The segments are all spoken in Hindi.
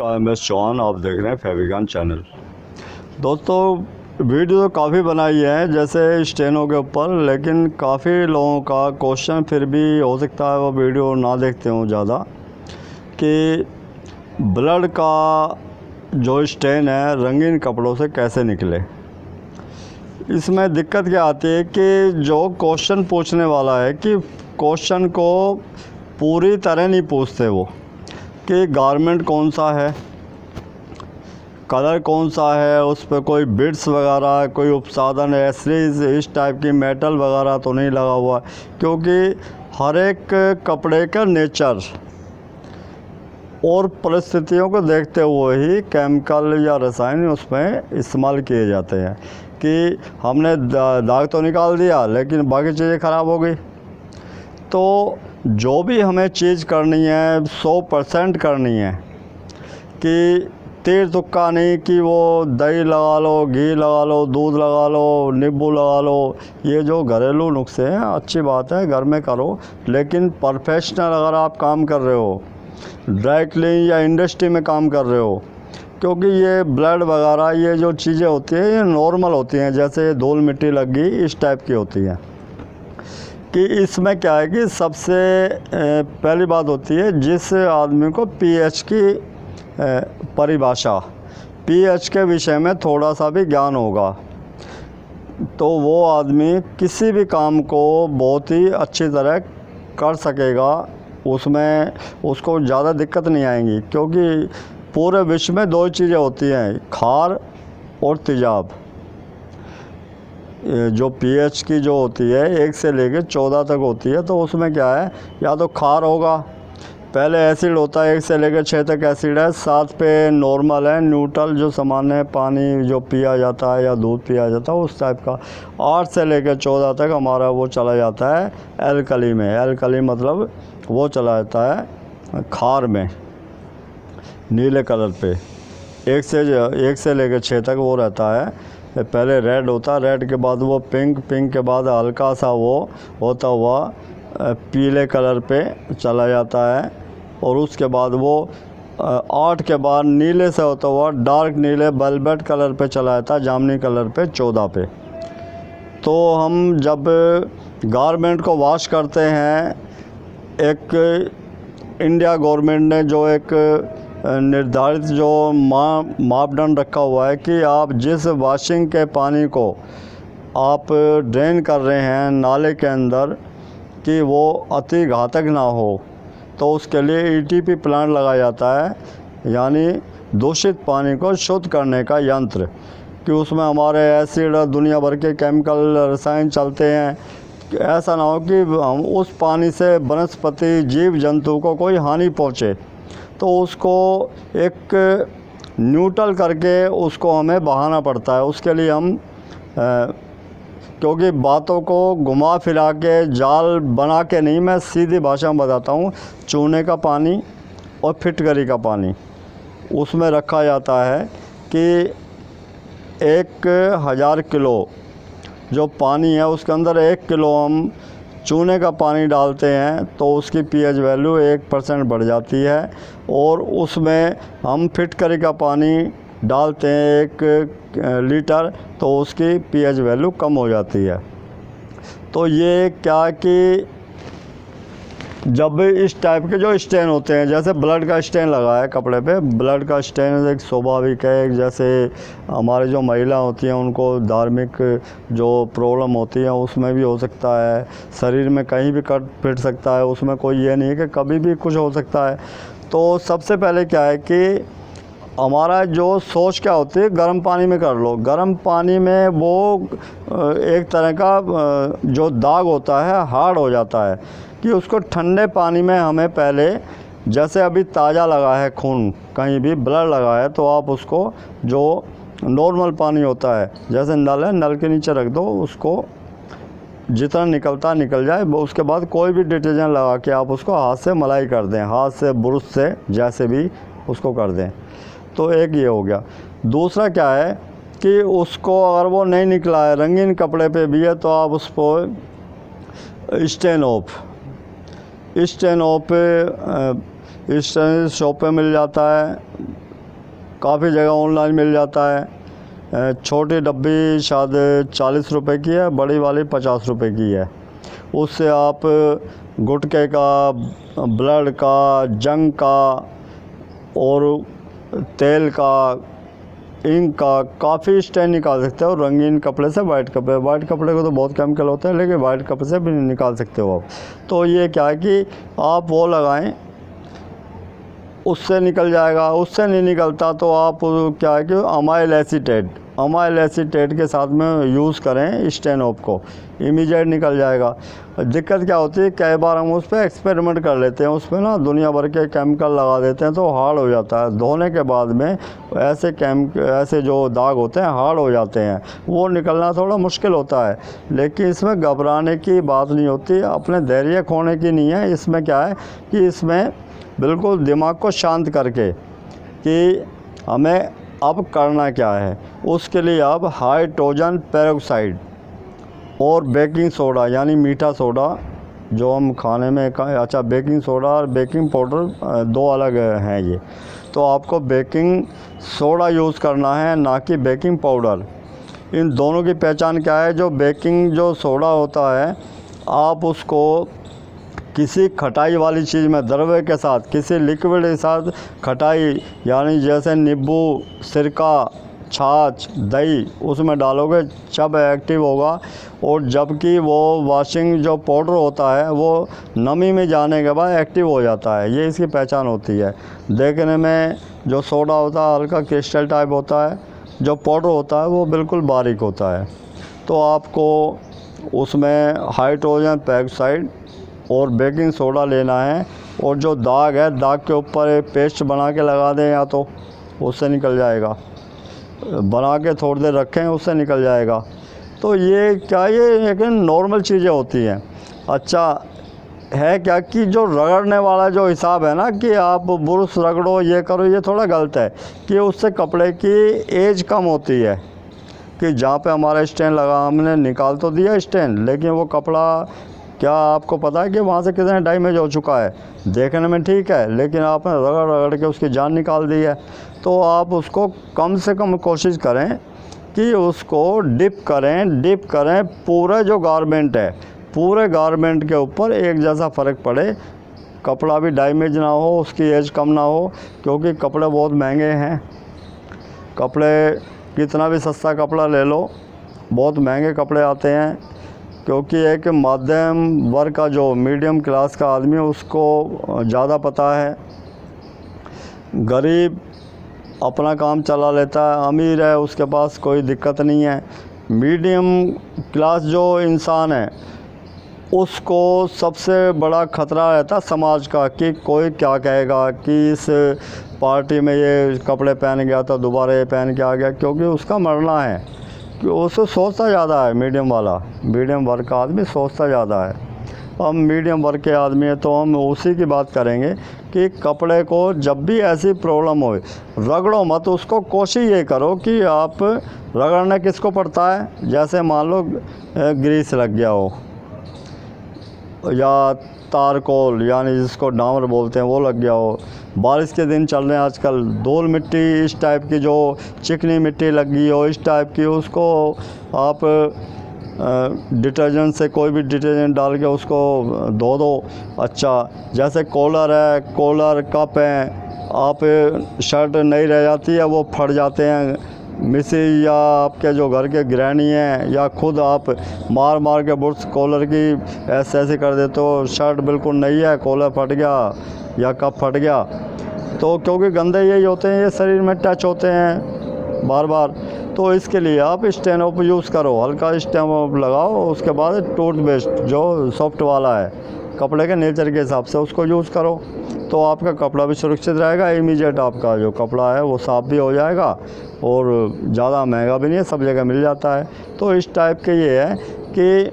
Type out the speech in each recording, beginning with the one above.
का MS चौहान, आप देख रहे हैं फैब्रिकन चैनल। दोस्तों वीडियो तो काफ़ी बनाई है जैसे स्टेनों के ऊपर, लेकिन काफ़ी लोगों का क्वेश्चन फिर भी हो सकता है वो वीडियो ना देखते हों ज़्यादा, कि ब्लड का जो स्टेन है रंगीन कपड़ों से कैसे निकले। इसमें दिक्कत क्या आती है कि जो क्वेश्चन पूछने वाला है कि क्वेश्चन को पूरी तरह नहीं पूछते वो, कि गारमेंट कौन सा है, कलर कौन सा है, उस पर कोई बिट्स वगैरह, कोई उपसाधन, एसरीज, इस टाइप की मेटल वगैरह तो नहीं लगा हुआ, क्योंकि हर एक कपड़े का नेचर और परिस्थितियों को देखते हुए ही केमिकल या रसायन उसमें इस्तेमाल किए जाते हैं। कि हमने दाग तो निकाल दिया लेकिन बाकी चीज़ें ख़राब हो गई। तो जो भी हमें चीज़ करनी है 100% करनी है, कि तीर तुक्का नहीं कि वो दही लगा लो, घी लगा लो, दूध लगा लो, नींबू लगा लो। ये जो घरेलू नुस्खे हैं अच्छी बात है, घर में करो, लेकिन प्रोफेशनल अगर आप काम कर रहे हो, ड्राई क्लीन या इंडस्ट्री में काम कर रहे हो, क्योंकि ये ब्लड वगैरह ये जो चीज़ें होती हैं ये नॉर्मल होती हैं, जैसे धूल मिट्टी लग गई इस टाइप की होती हैं। कि इसमें क्या है कि सबसे पहली बात होती है जिस आदमी को पीएच की परिभाषा, पीएच के विषय में थोड़ा सा भी ज्ञान होगा, तो वो आदमी किसी भी काम को बहुत ही अच्छी तरह कर सकेगा, उसमें उसको ज़्यादा दिक्कत नहीं आएंगी। क्योंकि पूरे विश्व में दो चीज़ें होती हैं, खार और तेजाब। जो पीएच की जो होती है 1 से लेकर 14 तक होती है, तो उसमें क्या है, या तो खार होगा, पहले एसिड होता है 1 से लेकर 6 तक एसिड है, 7 पे नॉर्मल है, न्यूट्रल जो सामान्य है, पानी जो पिया जाता है या दूध पिया जाता है उस टाइप का। 8 से लेकर 14 तक हमारा वो चला जाता है एल्कली में। एल्कली मतलब वो चला जाता है खार में, नीले कलर पे। 1 से लेकर 6 तक वो रहता है। पहले रेड होता है, रेड के बाद वो पिंक, पिंक के बाद हल्का सा वो होता हुआ पीले कलर पे चला जाता है, और उसके बाद वो 8 के बाद नीले से होता हुआ डार्क नीले वेलवेट कलर पे चला जाता है, जामुनी कलर पे 14 पे। तो हम जब गारमेंट को वॉश करते हैं, एक इंडिया गवर्नमेंट ने जो एक निर्धारित जो मापदंड रखा हुआ है कि आप जिस वॉशिंग के पानी को आप ड्रेन कर रहे हैं नाले के अंदर, कि वो अति घातक ना हो, तो उसके लिए ईटीपी प्लांट लगाया जाता है, यानी दूषित पानी को शुद्ध करने का यंत्र। कि उसमें हमारे एसिड और दुनिया भर के केमिकल रसायन चलते हैं, ऐसा ना हो कि हम उस पानी से वनस्पति जीव जंतु को कोई हानि पहुँचे। तो उसको एक न्यूट्रल करके उसको हमें बहाना पड़ता है। उसके लिए हम क्योंकि बातों को घुमा फिरा के जाल बना के नहीं, मैं सीधी भाषा में बताता हूँ, चूने का पानी और फिटकरी का पानी उसमें रखा जाता है कि 1000 किलो जो पानी है उसके अंदर 1 किलो हम चूने का पानी डालते हैं, तो उसकी पीएच वैल्यू 1% बढ़ जाती है। और उसमें हम फिटकरी का पानी डालते हैं 1 लीटर, तो उसकी पीएच वैल्यू कम हो जाती है। तो ये क्या कि जब इस टाइप के जो स्टेन होते हैं, जैसे ब्लड का स्टेन लगा है कपड़े पे, ब्लड का स्टेन एक स्वाभाविक है, जैसे हमारे जो महिला होती हैं उनको धार्मिक जो प्रॉब्लम होती है उसमें भी हो सकता है, शरीर में कहीं भी कट फिट सकता है, उसमें कोई ये नहीं है कि कभी भी कुछ हो सकता है। तो सबसे पहले क्या है कि हमारा जो सोच क्या होती है, गर्म पानी में कर लो। गर्म पानी में वो एक तरह का जो दाग होता है हार्ड हो जाता है, कि उसको ठंडे पानी में हमें पहले, जैसे अभी ताज़ा लगा है खून, कहीं भी ब्लड लगा है, तो आप उसको जो नॉर्मल पानी होता है, जैसे नल है, नल के नीचे रख दो, उसको जितना निकलता निकल जाए। उसके बाद कोई भी डिटर्जेंट लगा के आप उसको हाथ से मलाई कर दें, हाथ से ब्रश से जैसे भी उसको कर दें। तो एक ये हो गया। दूसरा क्या है कि उसको अगर वो नहीं निकला है, रंगीन कपड़े पे भी है, तो आप उसको स्टेन ऑफ शॉप पे मिल जाता है, काफ़ी जगह ऑनलाइन मिल जाता है। छोटी डब्बी शायद 40 रुपए की है, बड़ी वाली 50 रुपए की है। उससे आप गुटखे का, ब्लड का, जंग का और तेल का, इंक का काफ़ी स्टेन निकाल सकते हो। रंगीन कपड़े से, वाइट कपड़े को तो बहुत केमिकल होते हैं, लेकिन वाइट कपड़े से भी निकाल सकते हो आप। तो ये क्या है कि आप वो लगाएं, उससे निकल जाएगा। उससे नहीं निकलता तो आप क्या है कि अमाइल एसीटेट के साथ में यूज़ करें स्टेनोप को, इमीडिएट निकल जाएगा। दिक्कत क्या होती है, कई बार हम उस पर एक्सपेरिमेंट कर लेते हैं, उस पर ना दुनिया भर के केमिकल लगा देते हैं तो हार्ड हो जाता है। धोने के बाद में ऐसे जो दाग होते हैं हार्ड हो जाते हैं, वो निकलना थोड़ा मुश्किल होता है। लेकिन इसमें घबराने की बात नहीं होती, अपने धैर्य खोने की नहीं है। इसमें क्या है कि इसमें बिल्कुल दिमाग को शांत करके कि हमें अब करना क्या है, उसके लिए अब हाइड्रोजन पेरोक्साइड और बेकिंग सोडा यानी मीठा सोडा जो हम खाने में अच्छा, बेकिंग सोडा और बेकिंग पाउडर दो अलग हैं ये। तो आपको बेकिंग सोडा यूज़ करना है, ना कि बेकिंग पाउडर। इन दोनों की पहचान क्या है, जो बेकिंग जो सोडा होता है आप उसको किसी खटाई वाली चीज़ में द्रव्य के साथ, किसी लिक्विड के साथ खटाई यानी जैसे नींबू, सिरका, छाछ, दही उसमें डालोगे जब एक्टिव होगा। और जबकि वो वॉशिंग जो पाउडर होता है वो नमी में जाने के बाद एक्टिव हो जाता है। ये इसकी पहचान होती है। देखने में जो सोडा होता है हल्का क्रिस्टल टाइप होता है, जो पाउडर होता है वो बिल्कुल बारीक होता है। तो आपको उसमें हाइड्रोजन पेरोक्साइड और बेकिंग सोडा लेना है। और जो दाग है, दाग के ऊपर एक पेस्ट बना के लगा दें, या तो उससे निकल जाएगा, बना के थोड़ी देर रखें उससे निकल जाएगा। तो ये क्या, ये लेकिन नॉर्मल चीज़ें होती हैं। अच्छा है क्या कि जो रगड़ने वाला जो हिसाब है ना कि आप ब्रश रगड़ो, ये करो, ये थोड़ा गलत है। कि उससे कपड़े की एज कम होती है। कि जहाँ पे हमारा स्टेन लगा, हमने निकाल तो दिया स्टेन, लेकिन वो कपड़ा क्या आपको पता है कि वहाँ से कितना डैमेज हो चुका है। देखने में ठीक है, लेकिन आपने रगड़ रगड़ के उसकी जान निकाल दी है। तो आप उसको कम से कम कोशिश करें कि उसको डिप करें। पूरा जो गारमेंट है, पूरे गारमेंट के ऊपर एक जैसा फ़र्क पड़े, कपड़ा भी डैमेज ना हो, उसकी एज कम ना हो। क्योंकि कपड़े बहुत महंगे हैं। कपड़े कितना भी सस्ता कपड़ा ले लो, बहुत महंगे कपड़े आते हैं। क्योंकि एक मध्यम वर्ग का, जो मीडियम क्लास का आदमी है, उसको ज़्यादा पता है। गरीब अपना काम चला लेता है, अमीर है उसके पास कोई दिक्कत नहीं है। मीडियम क्लास जो इंसान है उसको सबसे बड़ा ख़तरा रहता है समाज का, कि कोई क्या कहेगा कि इस पार्टी में ये कपड़े पहन गया तो दोबारा ये पहन के आ गया। क्योंकि उसका मरना है, कि उसको सोचता ज़्यादा है। मीडियम वर्ग का आदमी सोचता ज़्यादा है। हम मीडियम वर्ग के आदमी है तो हम उसी की बात करेंगे कि कपड़े को जब भी ऐसी प्रॉब्लम हो, रगड़ो मत उसको। कोशिश ये करो कि आप रगड़ना किसको पड़ता है, जैसे मान लो ग्रीस लग गया हो, या तारकोल यानी जिसको डामर बोलते हैं वो लग गया हो। बारिश के दिन चल रहे हैं आजकल, धूल मिट्टी इस टाइप की, जो चिकनी मिट्टी लग गई हो इस टाइप की, उसको आप डिटर्जेंट से, कोई भी डिटर्जेंट डाल के उसको धो दो। अच्छा, जैसे कॉलर है, कॉलर कप हैं, आप शर्ट नहीं रह जाती है, वो फट जाते हैं, मिसी या आपके जो घर के गृहिणी हैं, या खुद आप मार मार के बुर्स कॉलर की ऐसे कर देते हो, शर्ट बिल्कुल नहीं है, कॉलर फट गया या कप फट गया। तो क्योंकि गंदे यही होते हैं, ये शरीर में टच होते हैं बार बार। तो इसके लिए आप स्टेनोप यूज़ करो, हल्का स्टेनोप लगाओ, उसके बाद टूथपेस्ट जो सॉफ्ट वाला है कपड़े के नेचर के हिसाब से उसको यूज़ करो। तो आपका कपड़ा भी सुरक्षित रहेगा, इमीडिएट आपका जो कपड़ा है वो साफ़ भी हो जाएगा, और ज़्यादा महंगा भी नहीं है, सब जगह मिल जाता है। तो इस टाइप के ये है कि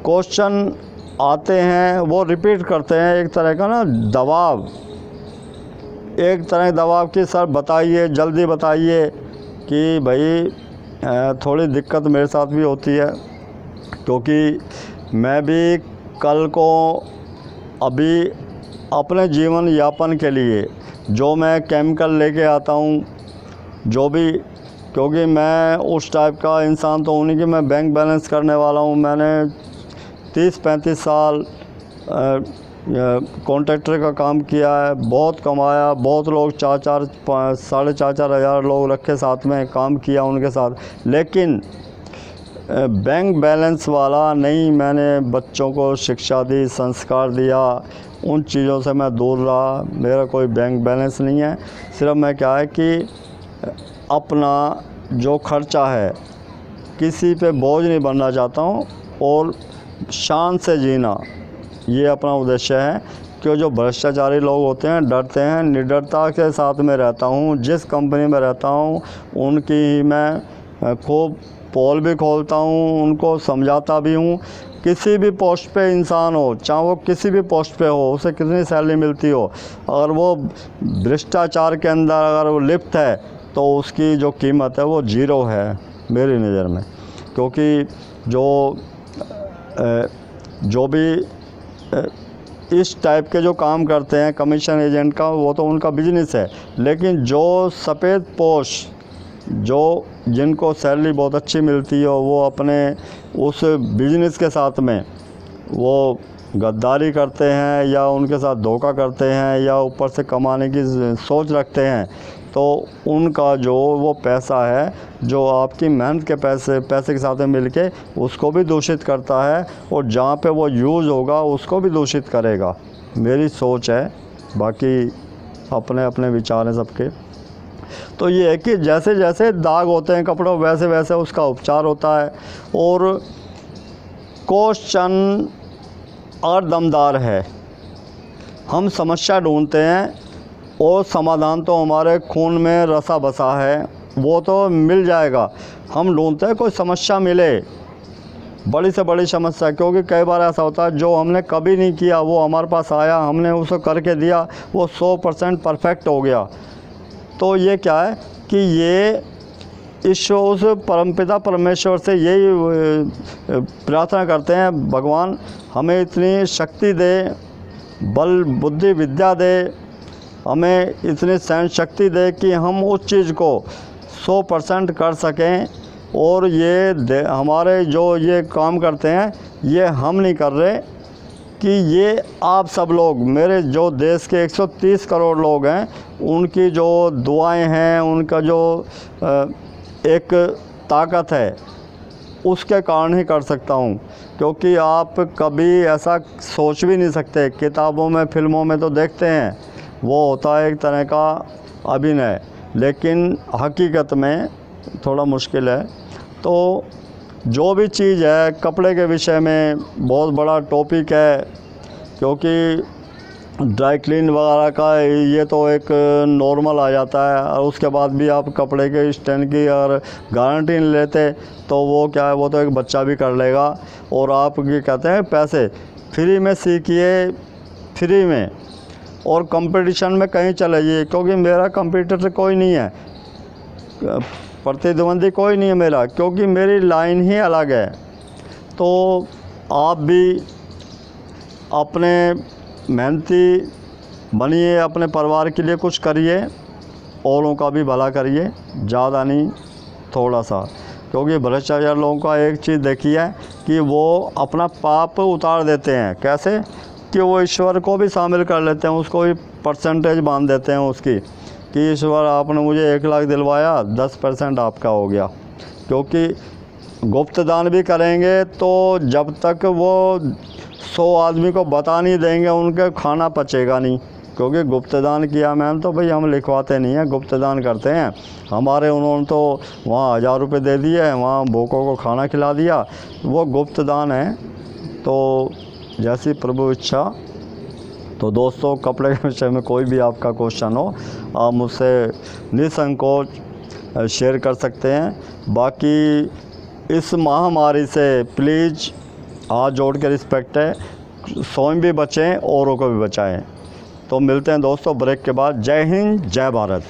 क्वेश्चन आते हैं वो रिपीट करते हैं, एक तरह का ना दबाव, एक तरह के दबाव कि सर बताइए, जल्दी बताइए, कि भाई थोड़ी दिक्कत मेरे साथ भी होती है। क्योंकि मैं भी कल को अभी अपने जीवन यापन के लिए जो मैं केमिकल लेके आता हूँ, जो भी, क्योंकि मैं उस टाइप का इंसान तो हूँ नहीं कि मैं बैंक बैलेंस करने वाला हूँ। मैंने 30-35 साल कॉन्ट्रैक्टर का काम किया है, बहुत कमाया, बहुत लोग 4-4 4,500 हज़ार लोग रखे साथ में, काम किया उनके साथ, लेकिन बैंक बैलेंस वाला नहीं। मैंने बच्चों को शिक्षा दी, संस्कार दिया, उन चीज़ों से मैं दूर रहा। मेरा कोई बैंक बैलेंस नहीं है। सिर्फ मैं क्या है कि अपना जो खर्चा है किसी पे बोझ नहीं बनना चाहता हूँ और शान से जीना, ये अपना उद्देश्य है। कि जो भ्रष्टाचारी लोग होते हैं डरते हैं, निडरता के साथ में रहता हूँ। जिस कंपनी में रहता हूँ उनकी ही मैं खूब पोल भी खोलता हूँ, उनको समझाता भी हूँ। किसी भी पोस्ट पे इंसान हो, चाहे वो किसी भी पोस्ट पे हो, उसे कितनी सैलरी मिलती हो, अगर वो भ्रष्टाचार के अंदर अगर वो लिप्त है तो उसकी जो कीमत है वो ज़ीरो है मेरी नज़र में। क्योंकि जो भी इस टाइप के जो काम करते हैं कमीशन एजेंट का, वो तो उनका बिजनेस है। लेकिन जो सफ़ेद पोश, जो जिनको सैलरी बहुत अच्छी मिलती हो, वो अपने उस बिजनेस के साथ में वो गद्दारी करते हैं या उनके साथ धोखा करते हैं या ऊपर से कमाने की सोच रखते हैं, तो उनका जो वो पैसा है, जो आपकी मेहनत के पैसे के साथ में मिलके उसको भी दूषित करता है और जहाँ पे वो यूज़ होगा उसको भी दूषित करेगा। मेरी सोच है, बाकी अपने अपने विचार हैं सबके। तो ये है कि जैसे जैसे दाग होते हैं कपड़ों, वैसे वैसे उसका उपचार होता है। और क्वेश्चन और दमदार है। हम समस्या ढूंढते हैं और समाधान तो हमारे खून में रसा बसा है, वो तो मिल जाएगा। हम ढूंढते हैं कोई समस्या मिले, बड़ी से बड़ी समस्या। क्योंकि कई बार ऐसा होता है जो हमने कभी नहीं किया वो हमारे पास आया, हमने उसको करके दिया, वो 100% परफेक्ट हो गया। तो ये क्या है कि ये ईश्वर, उस परमपिता परमेश्वर से यही प्रार्थना करते हैं, भगवान हमें इतनी शक्ति दे, बल बुद्धि विद्या दे, हमें इतनी सहन शक्ति दे कि हम उस चीज़ को 100% कर सकें। और ये हमारे जो ये काम करते हैं ये हम नहीं कर रहे, कि ये आप सब लोग, मेरे जो देश के 130 करोड़ लोग हैं, उनकी जो दुआएं हैं, उनका जो एक ताकत है, उसके कारण ही कर सकता हूँ। क्योंकि आप कभी ऐसा सोच भी नहीं सकते। किताबों में, फिल्मों में तो देखते हैं, वो होता है एक तरह का अभिनय, लेकिन हकीकत में थोड़ा मुश्किल है। तो जो भी चीज़ है, कपड़े के विषय में बहुत बड़ा टॉपिक है, क्योंकि ड्राई क्लीन वगैरह का ये तो एक नॉर्मल आ जाता है। और उसके बाद भी आप कपड़े के स्टैंड की और गारंटी नहीं लेते तो वो क्या है, वो तो एक बच्चा भी कर लेगा। और आप ये कहते हैं पैसे फ्री में सीखिए, फ्री में, और कंपटीशन में कहीं चले जाइए। क्योंकि मेरा कंपटीटर कोई नहीं है, प्रतिद्वंदी कोई नहीं है मेरा, क्योंकि मेरी लाइन ही अलग है। तो आप भी अपने मेहनती बनिए, अपने परिवार के लिए कुछ करिए, औरों का भी भला करिए, ज़्यादा नहीं, थोड़ा सा। क्योंकि भ्रष्टाचार लोगों का एक चीज़ देखी है कि वो अपना पाप उतार देते हैं। कैसे कि वो ईश्वर को भी शामिल कर लेते हैं, उसको भी परसेंटेज बांध देते हैं उसकी, कि ईश्वर आपने मुझे 1 लाख दिलवाया, 10% आपका हो गया। क्योंकि गुप्त दान भी करेंगे तो जब तक वो 100 आदमी को बता नहीं देंगे, उनके खाना पचेगा नहीं। क्योंकि गुप्त दान किया मैम तो भाई हम लिखवाते नहीं हैं, गुप्त दान करते हैं। हमारे उन्होंने तो वहाँ 1000 रुपये दे दिए, वहाँ भूखों को खाना खिला दिया, वो गुप्त दान है। तो जैसी प्रभु इच्छा। तो दोस्तों, कपड़े के विषय में कोई भी आपका क्वेश्चन हो, आप मुझसे निसंकोच शेयर कर सकते हैं। बाकी इस महामारी से प्लीज़ हाथ जोड़ के रिस्पेक्ट है, स्वयं भी बचें, औरों को भी बचाएं। तो मिलते हैं दोस्तों ब्रेक के बाद। जय हिंद, जय भारत।